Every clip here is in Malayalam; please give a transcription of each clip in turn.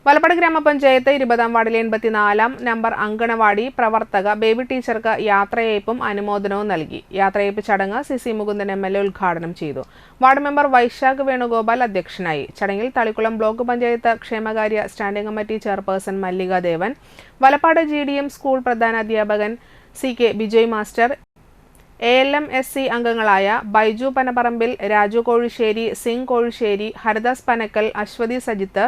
വലപ്പാട് ഗ്രാമപഞ്ചായത്ത് 20-ാം വാർഡിലെ 84-ാം നമ്പർ അങ്കണവാടി പ്രവർത്തക ബേബി ടീച്ചർക്ക് യാത്രയയപ്പും അനുമോദനവും നൽകി. യാത്രയയപ്പ് ചടങ്ങ് സി മുകുന്ദൻ MLA ഉദ്ഘാടനം ചെയ്തു. വാർഡ് മെമ്പർ വൈശാഖ് വേണുഗോപാൽ അധ്യക്ഷനായി. ചടങ്ങിൽ തളിക്കുളം ബ്ലോക്ക് പഞ്ചായത്ത് ക്ഷേമകാര്യ standing committee chairperson Mallika Devan, Valappad GDM school പ്രധാനാധ്യാപകൻ CK ബിജോയ് മാസ്റ്റർ, ALMSC അംഗങ്ങളായ ബൈജു പനപറമ്പിൽ, രാജു കോഴിശ്ശേരി, സിംഗ് കോഴിശ്ശേരി, ഹരിദാസ് പനക്കൽ, അശ്വതി സജിത്ത്,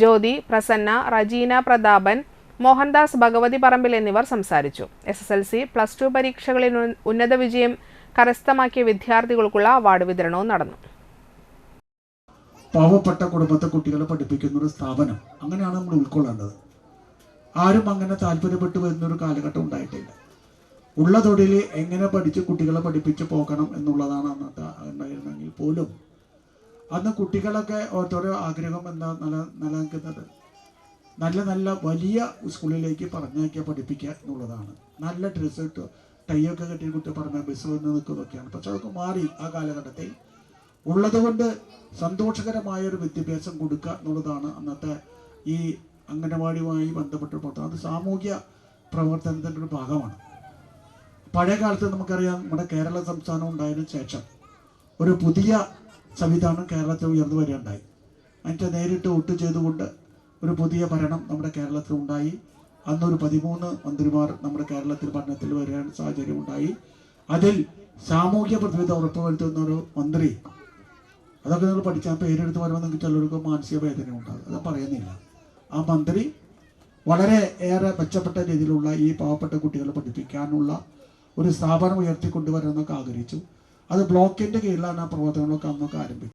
ജ്യോതി, പ്രസന്ന, റജീന പ്രതാപൻ, മോഹൻദാസ് ഭഗവതി പറമ്പിൽ എന്നിവർ സംസാരിച്ചു. SSLC, +2 പരീക്ഷകളിൽ ഉന്നത വിജയം കരസ്ഥമാക്കിയ വിദ്യാർത്ഥികൾക്കുള്ള അവാർഡ് വിതരണവും നടന്നു. പാവപ്പെട്ട കുടുംബത്തെ കുട്ടികളെ പഠിപ്പിക്കുന്ന ഒരു സ്ഥാപനം, അങ്ങനെയാണ് നമ്മൾ ഉൾക്കൊള്ളേണ്ടത്. ആരും അങ്ങനെ താല്പര്യപ്പെട്ടു വരുന്നൊരു കാലഘട്ടം ഉണ്ടായിട്ടില്ല. ഉള്ള തൊഴിൽ എങ്ങനെ പഠിച്ച് കുട്ടികളെ പഠിപ്പിച്ച് പോകണം എന്നുള്ളതാണ് അന്നത്തെ ഉണ്ടായിരുന്നെങ്കിൽ പോലും അന്ന് കുട്ടികളൊക്കെ ഓരോരോ ആഗ്രഹം എന്താ നിലനിൽക്കുന്നത്, നല്ല വലിയ സ്കൂളിലേക്ക് പറഞ്ഞയക്കുക, പഠിപ്പിക്കുക എന്നുള്ളതാണ്. നല്ല ഡ്രസ്സ് ഇട്ട് ടൈയൊക്കെ കെട്ടിയ കുട്ടി പറഞ്ഞ ബസ് വന്ന് നിൽക്കുന്നതൊക്കെയാണ്. പക്ഷെ അതൊക്കെ മാറി. ആ കാലഘട്ടത്തിൽ ഉള്ളതുകൊണ്ട് സന്തോഷകരമായൊരു വിദ്യാഭ്യാസം കൊടുക്കുക എന്നുള്ളതാണ് അന്നത്തെ ഈ അംഗനവാടിയുമായി ബന്ധപ്പെട്ട പ്രവർത്തനം. അത് സാമൂഹ്യ പ്രവർത്തനത്തിൻ്റെ ഒരു ഭാഗമാണ്. പഴയ കാലത്ത് നമുക്കറിയാം, നമ്മുടെ കേരള സംസ്ഥാനം ഉണ്ടായതിനു ശേഷം ഒരു പുതിയ സംവിധാനം കേരളത്തിൽ ഉയർന്നു വരികയുണ്ടായി. അതിൻ്റെ നേരിട്ട് വോട്ട് ചെയ്തുകൊണ്ട് ഒരു പുതിയ ഭരണം നമ്മുടെ കേരളത്തിൽ ഉണ്ടായി. അന്നൊരു 13 മന്ത്രിമാർ നമ്മുടെ കേരളത്തിൽ ഭരണത്തിൽ വരാൻ സാഹചര്യം ഉണ്ടായി. അതിൽ സാമൂഹ്യ പ്രതിബദ്ധത ഉറപ്പുവരുത്തുന്ന ഒരു മന്ത്രി, അതൊക്കെ നിങ്ങൾ പഠിച്ചാൽ പേരെടുത്ത് വരുമ്പോൾ നിങ്ങൾക്ക് ചിലർക്ക് മാനസിക വേദന ഉണ്ടാകും, അത് പറയുന്നില്ല. ആ മന്ത്രി വളരെ ഏറെ മെച്ചപ്പെട്ട രീതിയിലുള്ള ഈ പാവപ്പെട്ട കുട്ടികളെ പഠിപ്പിക്കാനുള്ള ഒരു സ്ഥാപനം ഉയർത്തിക്കൊണ്ടുവരാനൊക്കെ ആഗ്രഹിച്ചു. അത് ബ്ലോക്കിൻ്റെ കീഴിലാണ് ആ പ്രവർത്തനങ്ങളൊക്കെ അന്നൊക്കെ ആരംഭിച്ചത്.